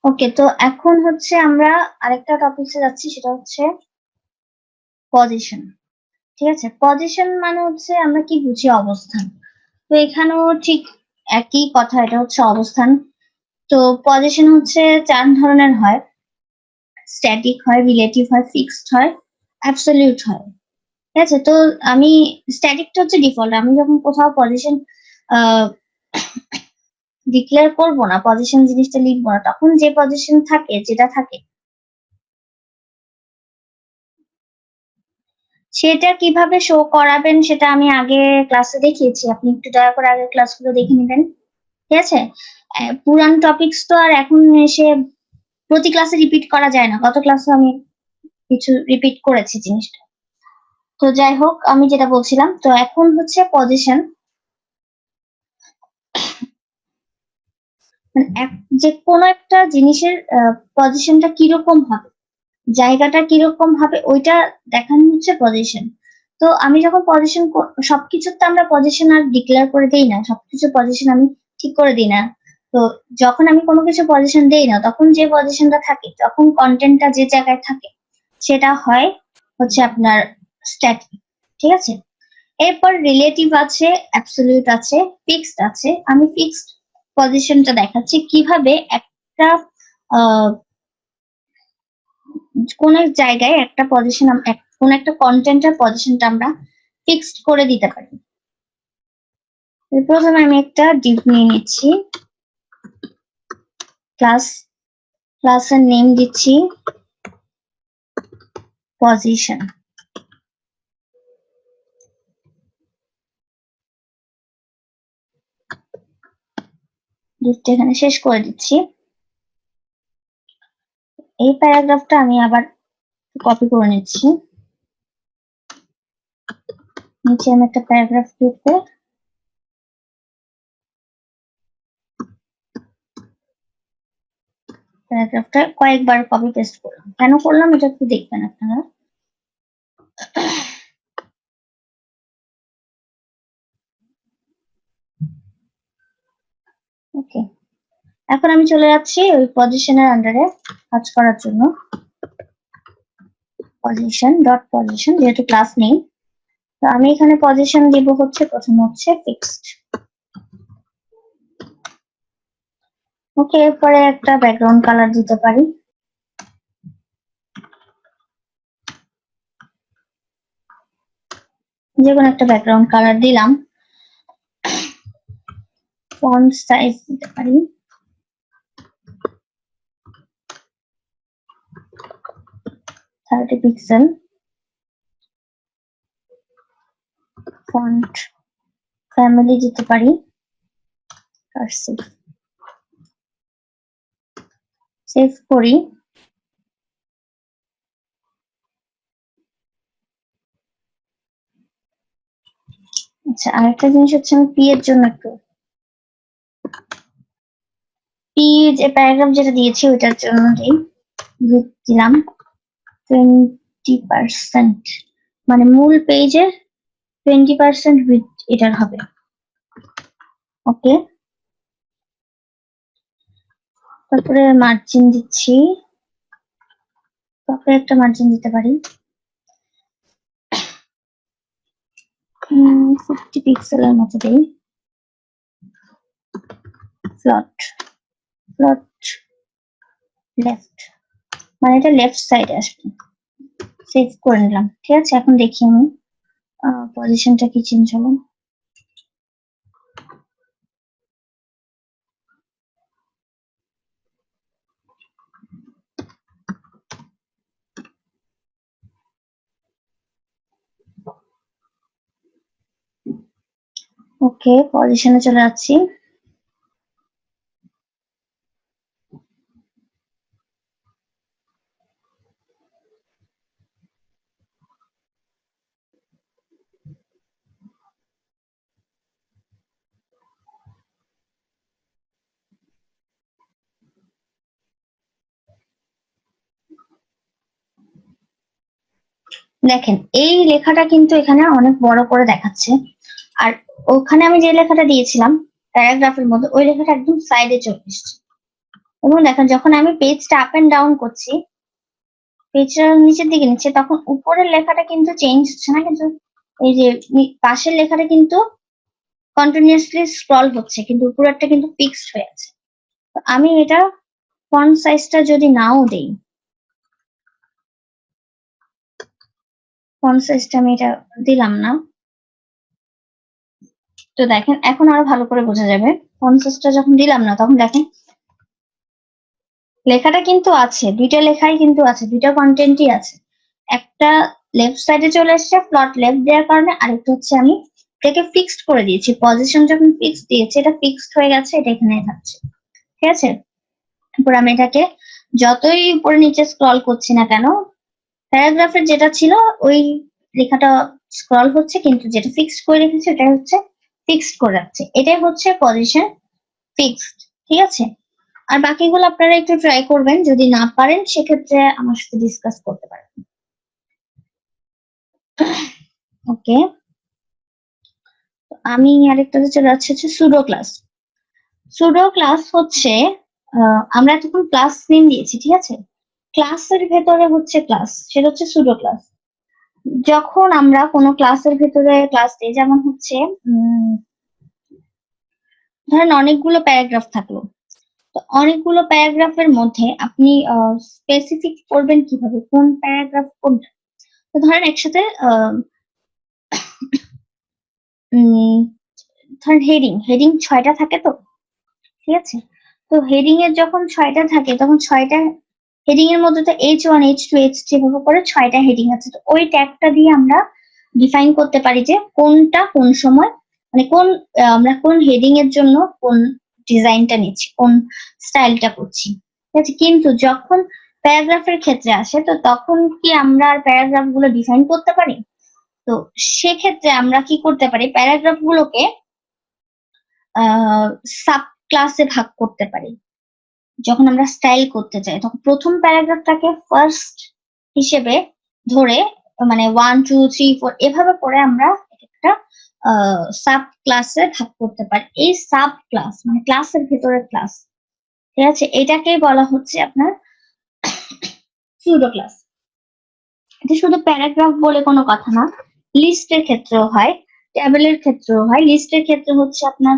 ওকে, তো এখন হচ্ছে আমরা আরেকটা টপিকসে যাচ্ছি, সেটা হচ্ছে পজিশন। ঠিক আছে, পজিশন মানে হচ্ছে আমরা কি বুঝি, অবস্থান। তো এখানেও ঠিক একই কথা, এটা হচ্ছে অবস্থান। তো পজিশন হচ্ছে 4 ধরনের হয়: স্ট্যাটিক হয়, রিলেটিভ হয়, ফিক্সড হয়, অ্যাবসলিউট হয়। ঠিক আছে, তো আমি স্ট্যাটিকটা হচ্ছে ডিফল্ট। আমি যখন কোথাও পজিশন ডিক্লেয়ার করবো না, পজিশন জিনিসটা লিখবো না, তখন যে পজিশন থাকে, যেটা থাকে, সেটা কিভাবে শো করাবেন সেটা আমি আগে ক্লাসে দেখিয়েছি। আপনি একটু দয়া করে আগের ক্লাসগুলো দেখে নেবেন। ঠিক আছে, পুরান টপিকস তো আর এখন এসে প্রতি ক্লাসে রিপিট করা যায় না। গত ক্লাসে আমি কিছু রিপিট করেছি জিনিসটা। তো যাই হোক, আমি যেটা বলছিলাম, তো এখন হচ্ছে পজিশন যে কোনো একটা জিনিসের পজিশনটা কিরকম হবে, জায়গাটা কিরকম হবে, ওইটা দেখানো হচ্ছে পজিশন। তো আমি যখন পজিশন, সবকিছুর তো আমরা পজিশন আর ডিক্লেয়ার করে দিই না, সবকিছু পজিশন আমি ঠিক করে দিই না। তো যখন আমি কোনো কিছু পজিশন দেই না, তখন যে পজিশনটা থাকে, তখন কন্টেন্টটা যে জায়গায় থাকে, সেটা হয় হচ্ছে আপনার স্ট্যাটিক। ঠিক আছে, এরপর রিলেটিভ আছে, অ্যাবসলিউট আছে, ফিক্সড আছে। আমি ফিক্সড পজিশনটা দেখাচ্ছি কিভাবে একটা কোন এক জায়গায় একটা পজিশন, কোন একটা কন্টেন্টের পজিশনটা আমরা ফিক্সড করে দিতে পারি। প্রথমে আমি একটা ডিভ নিয়ে নিচ্ছি, ক্লাসের নেম দিচ্ছি পজিশন। ডিভটা এখানে শেষ করে দিচ্ছি। এই প্যারাগ্রাফটা আমি আবার কপি করে নিচ্ছি, নিচে আমি একটা প্যারাগ্রাফ লিখবো। প্যারাগ্রাফটা কয়েকবার কপি পেস্ট করলাম। কেন করলাম এটা একটু দেখবেন আপনারা। ওকে, এখন আমি চলে যাচ্ছি ওই পজিশনের আন্ডারে কাজ করার জন্য। পজিশন ডট পজিশন, যেহেতু ক্লাস নেই, তো আমি এখানে পজিশন দিব হচ্ছে, প্রথম হচ্ছে ফিক্সড। ওকে, এরপরে একটা ব্যাকগ্রাউন্ড কালার দিতে পারি। যে কোনো একটা ব্যাকগ্রাউন্ড কালার দিলাম। ফন্ট সাইজ দিতে পারি 30 পিক্সেল। ফন্ট ফ্যামিলি দিতে পারি কার্সিভ। সেভ করি। আচ্ছা, আরেকটা জিনিস হচ্ছে, আমি পি এর জন্য একটু পি যে প্যারাগ্রাফ যেটা দিয়েছি ওইটার জন্য দিলাম 20%, মানে মূল পেজে 20% উইথ এটার হবে। ওকে, তারপরে মার্জিন দিচ্ছি, তারপরে একটা মার্জিন দিতে পারি 50 পিক্সেলের মতো দিই। ফ্লট লেফট, মানে এটা লেফট সাইডে আসবে। সেভ করে নিলাম। ঠিক আছে, এখন দেখি আমি পজিশনটা কি চেঞ্জ হলো। ওকে, পজিশনে চলে যাচ্ছি। দেখেন, এই লেখাটা কিন্তু এখানে অনেক বড় করে দেখাচ্ছে, আর ওখানে আমি যে লেখাটা দিয়েছিলাম প্যারাগ্রাফের মধ্যে, ওই লেখাটা একদম সাইডে চলে এসছে। এবং দেখেন যখন আমি পেজটা আপ এন্ড ডাউন করছি, পেজটা নিচের দিকে নিচ্ছে, তখন উপরের লেখাটা কিন্তু চেঞ্জ হচ্ছে না, কিন্তু এই যে পাশের লেখাটা কিন্তু কন্টিনিউয়াসলি স্ক্রল হচ্ছে, কিন্তু উপরেরটা কিন্তু ফিক্সড হয়ে আছে। তো আমি এটা ফন্ট সাইজটা যদি নাও দেই, ফন্ট সাইজটা আমি এটা দিলাম না, তো দেখেন এখন আরো ভালো করে বোঝা যাবে। ফন্ট সাইজটা যখন দিলাম না, তখন দেখেন লেখাটা কিন্তু আছে, দুইটা লেখাই কিন্তু আছে, দুইটা কন্টেন্টই আছে। একটা লেফট সাইডে চলে এসেছে ফ্লট লেফট দেওয়ার কারণে, আরেকটা হচ্ছে আমি এটাকে ফিক্সড করে দিয়েছি। পজিশন যখন ফিক্সড দিয়েছি, এটা ফিক্সড হয়ে গেছে, এটা এখানে থাকছে। ঠিক আছে, তারপর আমি এটাকে যতই উপরে নিচে স্ক্রল করছি না কেন, প্যারাগ্রাফের যেটা ছিল ওই লেখাটা স্ক্রল হচ্ছে, কিন্তু যেটা ফিক্সড করে রেখেছে ওটা হচ্ছে ফিক্সড করে রাখছে। এটাই হচ্ছে পজিশন ফিক্সড। ঠিক আছে, আর বাকিগুলো আপনারা একটু ট্রাই করবেন, যদি না পারেন সেক্ষেত্রে আমার সাথে ডিসকাস করতে পারেন। ওকে, আমি আরেকটাতে চলে যাচ্ছে হচ্ছে সুডো ক্লাস। সুডো ক্লাস হচ্ছে আমরা এতক্ষণ ক্লাস নেম দিয়েছি, ঠিক আছে, ক্লাসের ভেতরে হচ্ছে ক্লাস, সেটা হচ্ছে সুডো ক্লাস। যখন আমরা কোনো ক্লাসের ভেতরে ক্লাস দিই, যেমন হচ্ছে ধরেন অনেকগুলো প্যারাগ্রাফ থাকলো, তো অনেকগুলো প্যারাগ্রাফের মধ্যে আপনি স্পেসিফিক করবেন কিভাবে কোন প্যারাগ্রাফ কোনটা। তো ধরেন একসাথে উম, ধরেন হেডিং হেডিং 6টা থাকে, তো ঠিক আছে, তো হেডিং এর যখন 6টা থাকে, তখন 6টা হেডিং এর মধ্যে তো H1 H2 H3 এভাবে করে 6টা হেডিং আছে, তো ওই ট্যাগটা দিয়ে আমরা ডিফাইন করতে পারি যে কোনটা কোন সময়, মানে কোন আমরা কোন হেডিং এর জন্য কোন ডিজাইনটা নিচ্ছি, কোন স্টাইলটা করছি। ঠিক আছে, কিন্তু যখন প্যারাগ্রাফের ক্ষেত্রে আসে, তো তখন কি আমরা আর প্যারাগ্রাফ গুলো ডিফাইন করতে পারি? তো সেক্ষেত্রে আমরা কি করতে পারি, প্যারাগ্রাফ গুলোকে সাব ক্লাসে ভাগ করতে পারি। যখন আমরা স্টাইল করতে চাই, তখন প্রথম প্যারাগ্রাফটাকে ফার্স্ট হিসেবে ধরে, মানে 1 2 3 4 এভাবে করে আমরা একটা সাব ক্লাসে ভাগ করতে পারি। এই সাব ক্লাস মানে ক্লাসের ভেতরে ক্লাস, ঠিক আছে, এটাকেই বলা হচ্ছে আপনার সিউডো ক্লাস। এটা শুধু প্যারাগ্রাফ বলে কোনো কথা না, লিস্টের ক্ষেত্রেও হয়, টেবিলের ক্ষেত্রেও হয়। লিস্টের ক্ষেত্রে হচ্ছে আপনার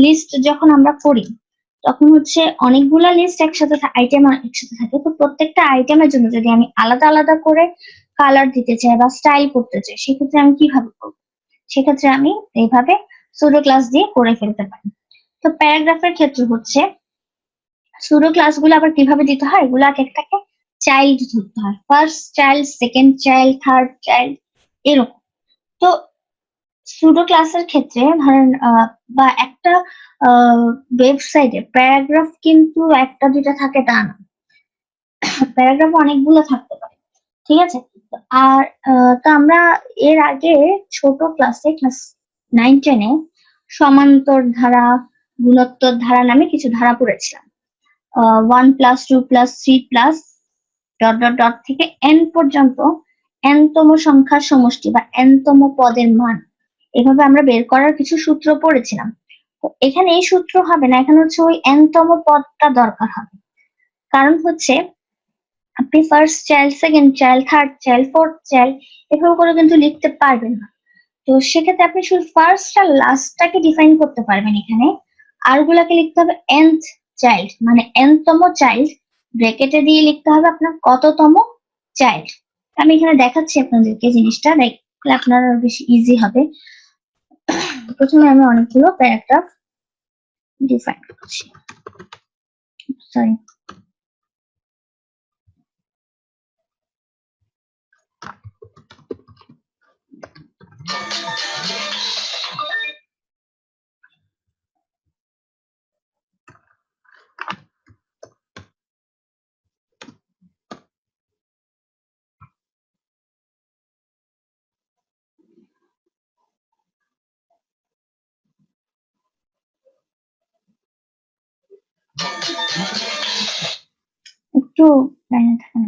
লিস্ট যখন আমরা করি, তখন হচ্ছে অনেকগুলা লিস্ট একসাথে আইটেম একসাথে থাকে, তো প্রত্যেকটা আইটেমের জন্য যদি আমি আলাদা আলাদা করে কালার দিতে চাই বা স্টাইল করতে চাই, সেক্ষেত্রে আমি কিভাবে করবো? সেক্ষেত্রে আমি এইভাবে সুডো ক্লাস দিয়ে করে ফেলতে পারি। তো প্যারাগ্রাফের ক্ষেত্রে হচ্ছে সুডো ক্লাসগুলো আবার কিভাবে দিতে হয়, এগুলো এক একটাকে চাইল্ড ধরতে হয়, first child, second child, third child, এরকম। তো সুডো ক্লাসের ক্ষেত্রে ধরেন বা একটা ওয়েবসাইটে প্যারাগ্রাফ কিন্তু একটা দুইটা থাকে তা না, প্যারাগ্রাফ অনেকগুলো থাকতে পারে। ঠিক আছে, আর তো আমরা এর আগে ছোট ক্লাসে ক্লাস 9 10-এ সমান্তর ধারা, গুণোত্তর ধারা নামে কিছু ধারা পড়েছিলাম। 1+2+3+ ডট ডট ডট থেকে এন পর্যন্ত এন তম সংখ্যার সমষ্টি বা এন তম পদের মান, এভাবে আমরা বের করার কিছু সূত্র পড়েছিলাম। তো এখানে এই সূত্র হবে না, এখানে হচ্ছে ওই এন তম পদটা দরকার হবে। কারণ হচ্ছে আপনি first child, second child, third child, fourth child এভাবে করে কিন্তু লিখতে পারবেন না। তো সেক্ষেত্রে আপনি শুধু ফার্স্ট আর লাস্টটাকে ডিফাইন করতে পারবেন এখানে, আর গুলাকে লিখতে হবে nth চাইল্ড, মানে nতম চাইল্ড ব্র্যাকেটে দিয়ে লিখতে হবে আপনার কততম চাইল্ড। আমি এখানে দেখাচ্ছি আপনাদেরকে জিনিসটা, দেখলে আপনার বেশি ইজি হবে। প্রথমে আমি অনেকগুলো প্যারাগ্রাফ ডিফাইন করছি, সরি। একটু লাইনে থাকেন।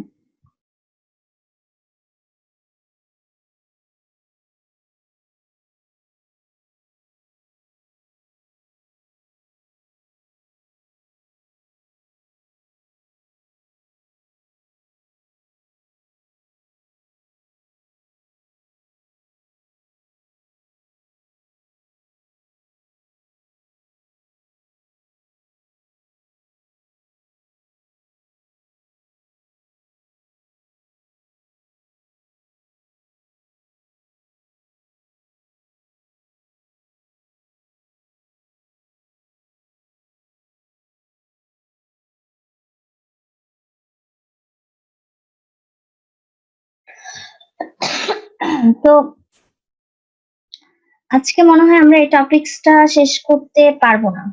তো আজকে মনে হয় আমরা এই টপিকসটা শেষ করতে পারবো না।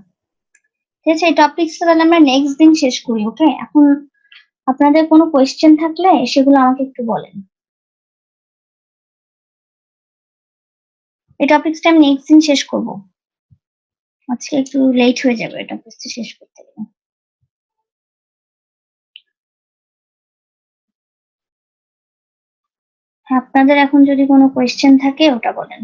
ঠিক আছে, এই টপিকসটা তাহলে আমরা নেক্সট দিন শেষ করি। ওকে, এখন আপনাদের কোনো কোয়েশ্চেন থাকলে সেগুলো আমাকে একটু বলেন। এই টপিকসটা আমি নেক্সট দিন শেষ করব। আজকে একটু লেট হয়ে যাবে এটা টপিকসটা শেষ করতে গেলে। হ্যাঁ, আপনাদের এখন যদি কোনো কোয়েশ্চেন থাকে ওটা বলেন।